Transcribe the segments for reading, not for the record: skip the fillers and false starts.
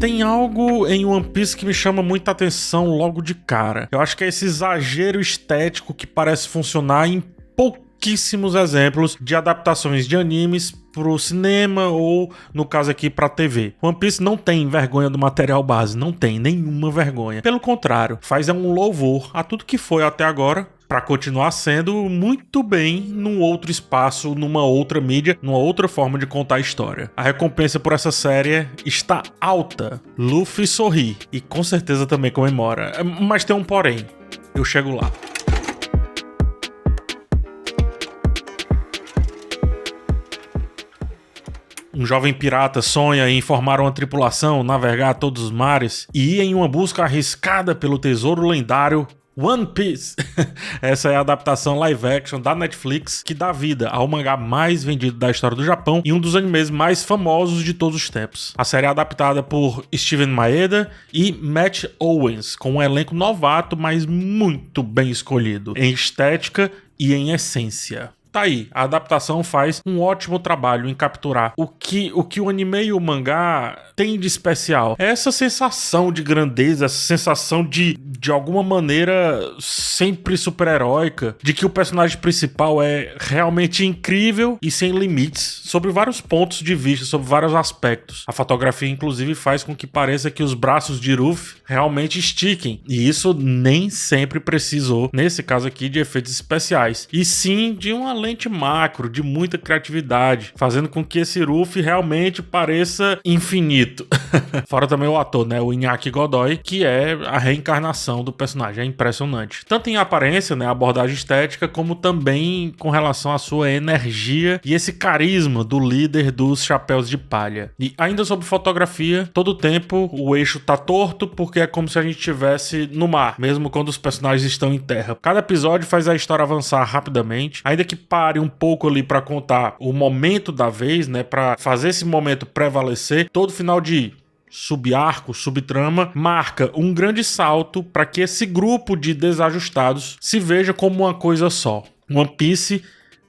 Tem algo em One Piece que me chama muita atenção logo de cara. Eu acho que é esse exagero estético que parece funcionar em pouquíssimos exemplos de adaptações de animes pro cinema ou, no caso aqui, pra TV. One Piece não tem vergonha do material base, não tem nenhuma vergonha. Pelo contrário, faz um louvor a tudo que foi até agora, para continuar sendo muito bem num outro espaço, numa outra mídia, numa outra forma de contar a história. A recompensa por essa série está alta. Luffy sorri e com certeza também comemora. Mas tem um porém. Eu chego lá. Um jovem pirata sonha em formar uma tripulação, navegar todos os mares e ir em uma busca arriscada pelo tesouro lendário One Piece. Essa é a adaptação live action da Netflix que dá vida ao mangá mais vendido da história do Japão e um dos animes mais famosos de todos os tempos. A série é adaptada por Steven Maeda e Matt Owens, com um elenco novato, mas muito bem escolhido em estética e em essência. Tá aí, a adaptação faz um ótimo trabalho em capturar o que o anime e o mangá tem de especial. É essa sensação de grandeza, essa sensação de alguma maneira sempre super-heróica, de que o personagem principal é realmente incrível e sem limites, sobre vários pontos de vista, sobre vários aspectos. A fotografia, inclusive, faz com que pareça que os braços de Ruffy realmente estiquem, e isso nem sempre precisou, nesse caso aqui, de efeitos especiais, e sim de uma lente macro, de muita criatividade, fazendo com que esse Ruffy realmente pareça infinito. Fora também o ator, né, o Iñaki Godoy, que é a reencarnação do personagem, é impressionante. Tanto em aparência, né, abordagem estética, como também com relação à sua energia e esse carisma do líder dos Chapéus de Palha. E ainda sobre fotografia, todo o tempo o eixo tá torto, porque é como se a gente estivesse no mar, mesmo quando os personagens estão em terra. Cada episódio faz a história avançar rapidamente, ainda que pare um pouco ali para contar o momento da vez, né, para fazer esse momento prevalecer. Todo final de subarco, subtrama, marca um grande salto para que esse grupo de desajustados se veja como uma coisa só. One Piece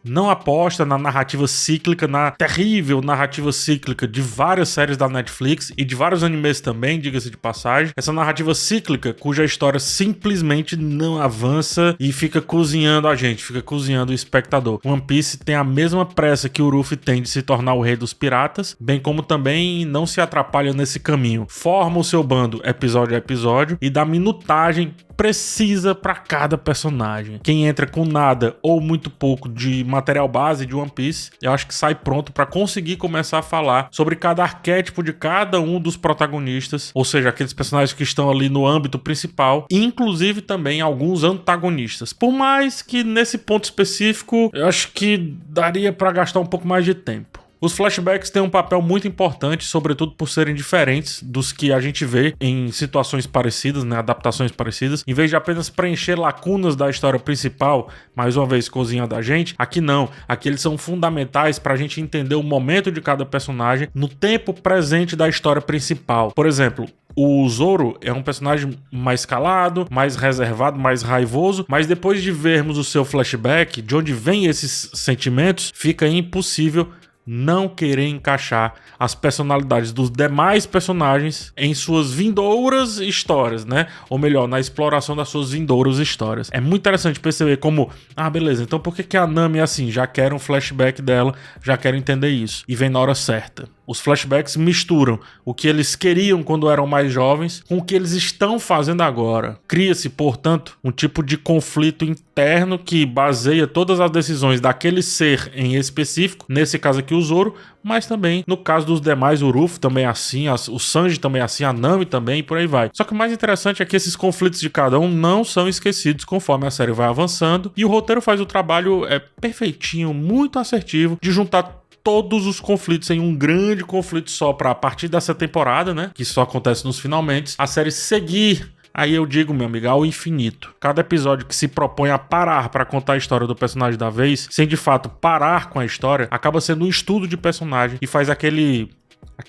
não aposta na narrativa cíclica, na terrível narrativa cíclica de várias séries da Netflix e de vários animes também, diga-se de passagem. Essa narrativa cíclica cuja história simplesmente não avança e fica cozinhando a gente, fica cozinhando o espectador. One Piece tem a mesma pressa que o Luffy tem de se tornar o rei dos piratas, bem como também não se atrapalha nesse caminho. Forma o seu bando episódio a episódio e dá minutagem precisa para cada personagem. Quem entra com nada ou muito pouco de material base de One Piece, eu acho que sai pronto para conseguir começar a falar sobre cada arquétipo de cada um dos protagonistas, ou seja, aqueles personagens que estão ali no âmbito principal, inclusive também alguns antagonistas. Por mais que nesse ponto específico, eu acho que daria para gastar um pouco mais de tempo. Os flashbacks têm um papel muito importante, sobretudo por serem diferentes dos que a gente vê em situações parecidas, né, adaptações parecidas. Em vez de apenas preencher lacunas da história principal, mais uma vez cozinhando a gente, aqui não. Aqui eles são fundamentais para a gente entender o momento de cada personagem no tempo presente da história principal. Por exemplo, o Zoro é um personagem mais calado, mais reservado, mais raivoso, mas depois de vermos o seu flashback, de onde vem esses sentimentos, fica impossível não querer encaixar as personalidades dos demais personagens em suas vindouras histórias, né? Ou melhor, na exploração das suas vindouras histórias. É muito interessante perceber como, beleza, então por que a Nami é assim? Já quero um flashback dela, já quero entender isso. E vem na hora certa. Os flashbacks misturam o que eles queriam quando eram mais jovens com o que eles estão fazendo agora. Cria-se, portanto, um tipo de conflito interno que baseia todas as decisões daquele ser em específico, nesse caso aqui o Zoro, mas também no caso dos demais, o Ruffy também é assim, o Sanji também é assim, a Nami também e por aí vai. Só que o mais interessante é que esses conflitos de cada um não são esquecidos conforme a série vai avançando e o roteiro faz o trabalho perfeitinho, muito assertivo de juntar todos os conflitos em um grande conflito só para a partir dessa temporada, né, que só acontece nos finalmente, a série seguir, aí eu digo, meu amigo, ao infinito. Cada episódio que se propõe a parar para contar a história do personagem da vez, sem de fato parar com a história, acaba sendo um estudo de personagem e faz aquele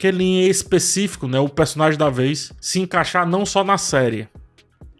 em específico, né, o personagem da vez, se encaixar não só na série,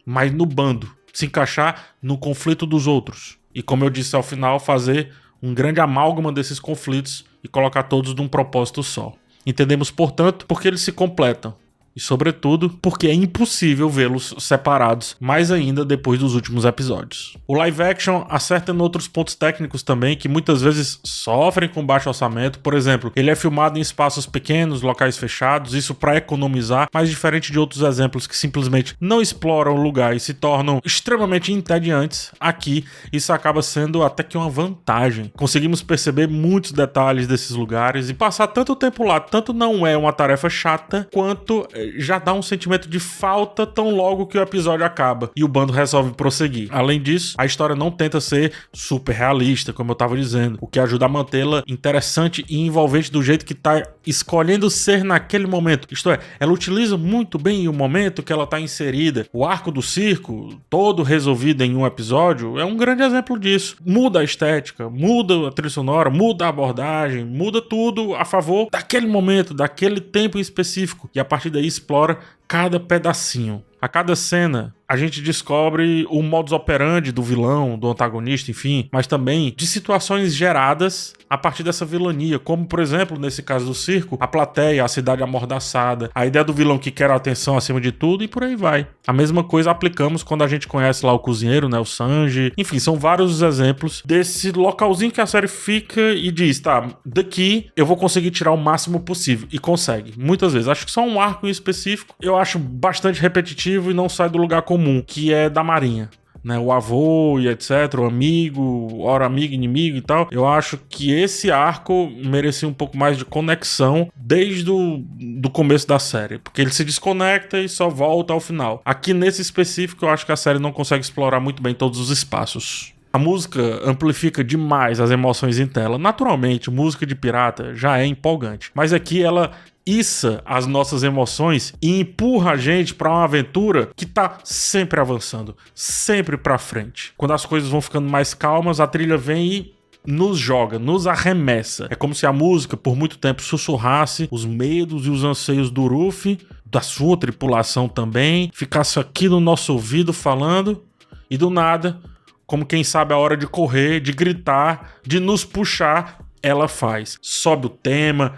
mas no bando, se encaixar no conflito dos outros. E como eu disse ao final, fazer um grande amálgama desses conflitos e colocar todos num propósito só. Entendemos, portanto, porque eles se completam. E, sobretudo, porque é impossível vê-los separados, mais ainda depois dos últimos episódios. O live action acerta em outros pontos técnicos também, que muitas vezes sofrem com baixo orçamento. Por exemplo, ele é filmado em espaços pequenos, locais fechados, isso para economizar, mas diferente de outros exemplos que simplesmente não exploram o lugar e se tornam extremamente entediantes, aqui isso acaba sendo até que uma vantagem. Conseguimos perceber muitos detalhes desses lugares e passar tanto tempo lá, tanto não é uma tarefa chata, quanto já dá um sentimento de falta tão logo que o episódio acaba e o bando resolve prosseguir. Além disso, a história não tenta ser super realista, como eu tava dizendo, o que ajuda a mantê-la interessante e envolvente do jeito que tá escolhendo ser naquele momento. Isto é, ela utiliza muito bem o momento que ela tá inserida. O arco do circo, todo resolvido em um episódio, é um grande exemplo disso. Muda a estética, muda a trilha sonora, muda a abordagem, muda tudo a favor daquele momento, daquele tempo em específico. E a partir daí explora cada pedacinho. A cada cena, a gente descobre o modus operandi do vilão, do antagonista, enfim, mas também de situações geradas a partir dessa vilania, como, por exemplo, nesse caso do circo, a plateia, a cidade amordaçada, a ideia do vilão que quer a atenção acima de tudo e por aí vai. A mesma coisa aplicamos quando a gente conhece lá o cozinheiro, né, o Sanji. Enfim, são vários os exemplos desse localzinho que a série fica e diz, tá, daqui eu vou conseguir tirar o máximo possível. E consegue, muitas vezes. Acho que só um arco em específico eu acho bastante repetitivo e não sai do lugar comum, que é da Marinha. Né, o avô e etc, o amigo, hora amigo, inimigo e tal. Eu acho que esse arco merecia um pouco mais de conexão desde do começo da série, porque ele se desconecta e só volta ao final. Aqui nesse específico eu acho que a série não consegue explorar muito bem todos os espaços. A música amplifica demais as emoções em tela. Naturalmente, música de pirata já é empolgante, mas aqui ela issa as nossas emoções e empurra a gente para uma aventura que tá sempre avançando, sempre para frente. Quando as coisas vão ficando mais calmas, a trilha vem e nos joga, nos arremessa. É como se a música por muito tempo sussurrasse os medos e os anseios do Ruffy, da sua tripulação também, ficasse aqui no nosso ouvido falando e do nada, como quem sabe a hora de correr, de gritar, de nos puxar, ela faz. Sobe o tema,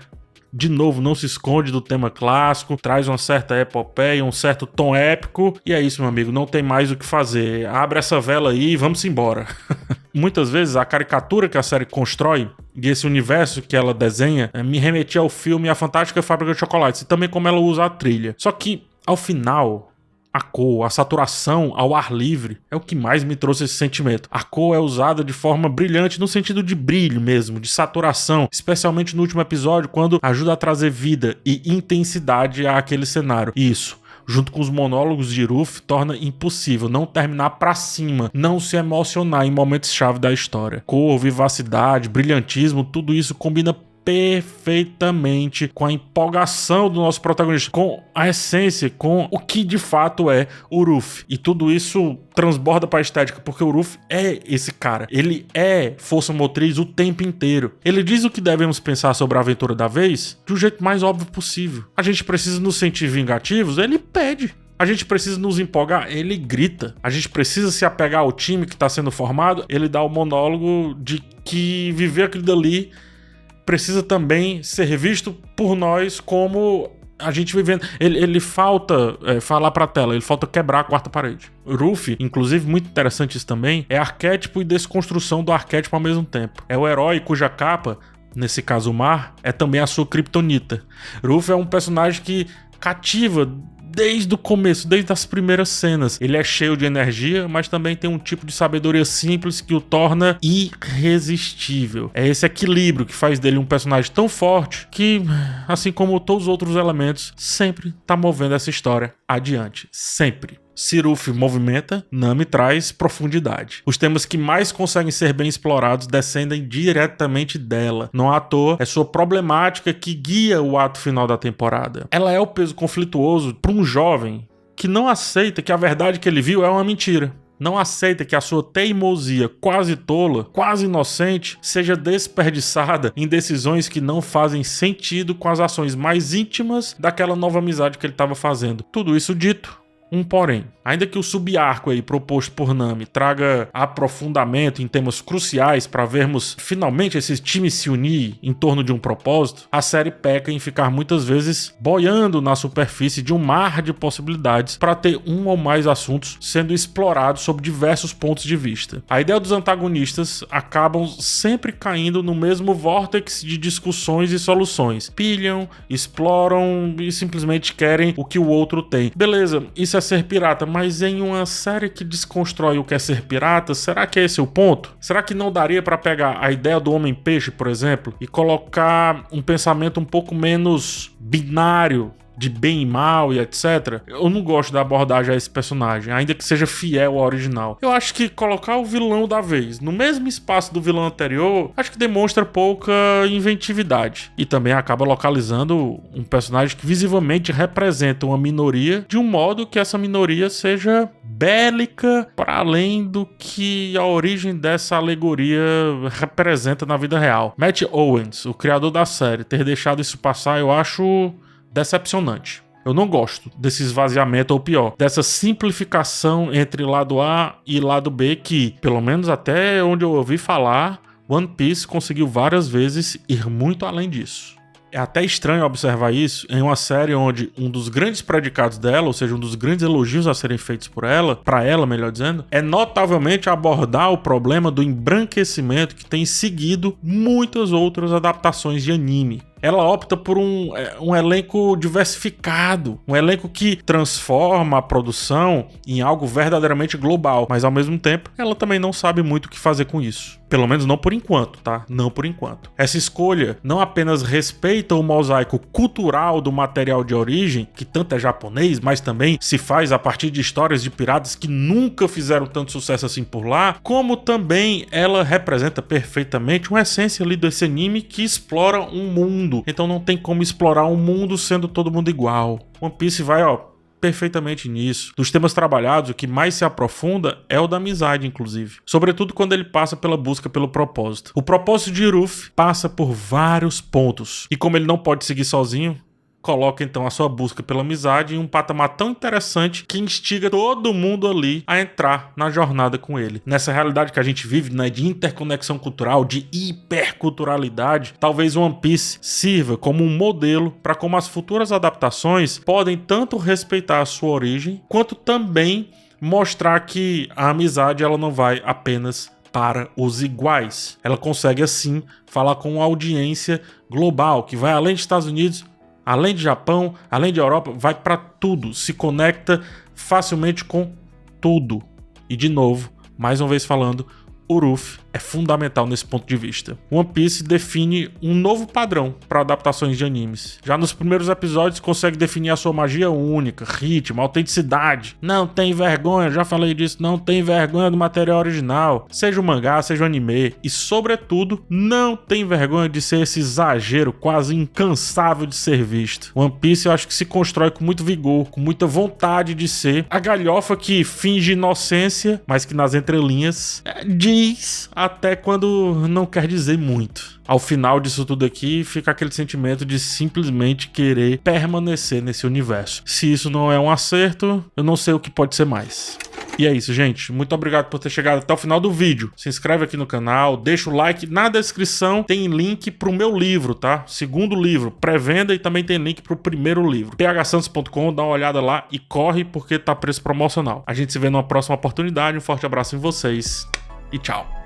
de novo, não se esconde do tema clássico, traz uma certa epopeia, um certo tom épico, e é isso, meu amigo, não tem mais o que fazer. Abre essa vela aí e vamos embora. Muitas vezes a caricatura que a série constrói e esse universo que ela desenha me remetia ao filme A Fantástica Fábrica de Chocolates, e também como ela usa a trilha. Só que, ao final, a cor, a saturação ao ar livre é o que mais me trouxe esse sentimento. A cor é usada de forma brilhante no sentido de brilho mesmo, de saturação, especialmente no último episódio, quando ajuda a trazer vida e intensidade àquele cenário. Isso, junto com os monólogos de Ruffy, torna impossível não terminar pra cima, não se emocionar em momentos-chave da história. Cor, vivacidade, brilhantismo, tudo isso combina perfeitamente com a empolgação do nosso protagonista, com a essência, com o que de fato é o Ruffy. E tudo isso transborda para a estética, porque o Ruffy é esse cara. Ele é força motriz o tempo inteiro. Ele diz o que devemos pensar sobre a aventura da vez do jeito mais óbvio possível. A gente precisa nos sentir vingativos? Ele pede. A gente precisa nos empolgar? Ele grita. A gente precisa se apegar ao time que está sendo formado? Ele dá o monólogo de que viver aquilo dali precisa também ser visto por nós como a gente vivendo. Ele falta falar pra tela, ele falta quebrar a quarta parede. Ruffy, inclusive, muito interessante isso também, é arquétipo e desconstrução do arquétipo ao mesmo tempo. É o herói cuja capa, nesse caso o mar, é também a sua criptonita. Ruffy é um personagem que cativa desde o começo, desde as primeiras cenas. Ele é cheio de energia, mas também tem um tipo de sabedoria simples que o torna irresistível. É esse equilíbrio que faz dele um personagem tão forte que, assim como todos os outros elementos, sempre tá movendo essa história adiante. Sempre. Se Ruffy movimenta, Nami traz profundidade. Os temas que mais conseguem ser bem explorados descendem diretamente dela. Não à toa, é sua problemática que guia o ato final da temporada. Ela é o peso conflituoso para um jovem que não aceita que a verdade que ele viu é uma mentira. Não aceita que a sua teimosia quase tola, quase inocente, seja desperdiçada em decisões que não fazem sentido com as ações mais íntimas daquela nova amizade que ele estava fazendo. Tudo isso dito, um porém. Ainda que o subarco aí proposto por Nami traga aprofundamento em temas cruciais para vermos finalmente esses times se unir em torno de um propósito, a série peca em ficar muitas vezes boiando na superfície de um mar de possibilidades para ter um ou mais assuntos sendo explorados sob diversos pontos de vista. A ideia dos antagonistas acabam sempre caindo no mesmo vórtice de discussões e soluções. Pilham, exploram e simplesmente querem o que o outro tem. Beleza, isso é ser pirata, mas em uma série que desconstrói o que é ser pirata, será que é esse o ponto? Será que não daria para pegar a ideia do Homem-Peixe, por exemplo, e colocar um pensamento um pouco menos binário, de bem e mal e etc. Eu não gosto da abordagem a esse personagem, ainda que seja fiel ao original. Eu acho que colocar o vilão da vez no mesmo espaço do vilão anterior, acho que demonstra pouca inventividade. E também acaba localizando um personagem que visivelmente representa uma minoria de um modo que essa minoria seja bélica para além do que a origem dessa alegoria representa na vida real. Matt Owens, o criador da série, ter deixado isso passar, eu acho decepcionante. Eu não gosto desse esvaziamento, ou pior, dessa simplificação entre lado A e lado B que, pelo menos até onde eu ouvi falar, One Piece conseguiu várias vezes ir muito além disso. É até estranho observar isso em uma série onde um dos grandes predicados dela, ou seja, um dos grandes elogios a serem feitos por ela, para ela, melhor dizendo, é notavelmente abordar o problema do embranquecimento que tem seguido muitas outras adaptações de anime. Ela opta por um elenco diversificado, um elenco que transforma a produção em algo verdadeiramente global, mas ao mesmo tempo ela também não sabe muito o que fazer com isso. Pelo menos não por enquanto, tá? Não por enquanto. Essa escolha não apenas respeita o mosaico cultural do material de origem, que tanto é japonês, mas também se faz a partir de histórias de piratas que nunca fizeram tanto sucesso assim por lá, como também ela representa perfeitamente uma essência ali desse anime que explora um mundo. Então não tem como explorar um mundo sendo todo mundo igual. One Piece vai, perfeitamente nisso. Dos temas trabalhados, o que mais se aprofunda é o da amizade, inclusive. Sobretudo quando ele passa pela busca pelo propósito. O propósito de Ruffy passa por vários pontos. E como ele não pode seguir sozinho, coloca então a sua busca pela amizade em um patamar tão interessante que instiga todo mundo ali a entrar na jornada com ele. Nessa realidade que a gente vive, né, de interconexão cultural, de hiperculturalidade, talvez One Piece sirva como um modelo para como as futuras adaptações podem tanto respeitar a sua origem, quanto também mostrar que a amizade ela não vai apenas para os iguais. Ela consegue assim falar com uma audiência global, que vai além dos Estados Unidos, além de Japão, além de Europa, vai para tudo, se conecta facilmente com tudo. E de novo, mais uma vez falando, o Ruffy é fundamental nesse ponto de vista. One Piece define um novo padrão para adaptações de animes. Já nos primeiros episódios consegue definir a sua magia única, ritmo, autenticidade. Não tem vergonha, já falei disso, não tem vergonha do material original. Seja o mangá, seja o anime. E sobretudo, não tem vergonha de ser esse exagero quase incansável de ser visto. One Piece eu acho que se constrói com muito vigor, com muita vontade de ser a galhofa que finge inocência, mas que nas entrelinhas diz até quando não quer dizer muito. Ao final disso tudo aqui, fica aquele sentimento de simplesmente querer permanecer nesse universo. Se isso não é um acerto, eu não sei o que pode ser mais. E é isso, gente. Muito obrigado por ter chegado até o final do vídeo. Se inscreve aqui no canal, deixa o like. Na descrição tem link pro meu livro, tá? Segundo livro, pré-venda, e também tem link pro primeiro livro. phsantos.com, dá uma olhada lá e corre porque tá preço promocional. A gente se vê numa próxima oportunidade. Um forte abraço em vocês e tchau.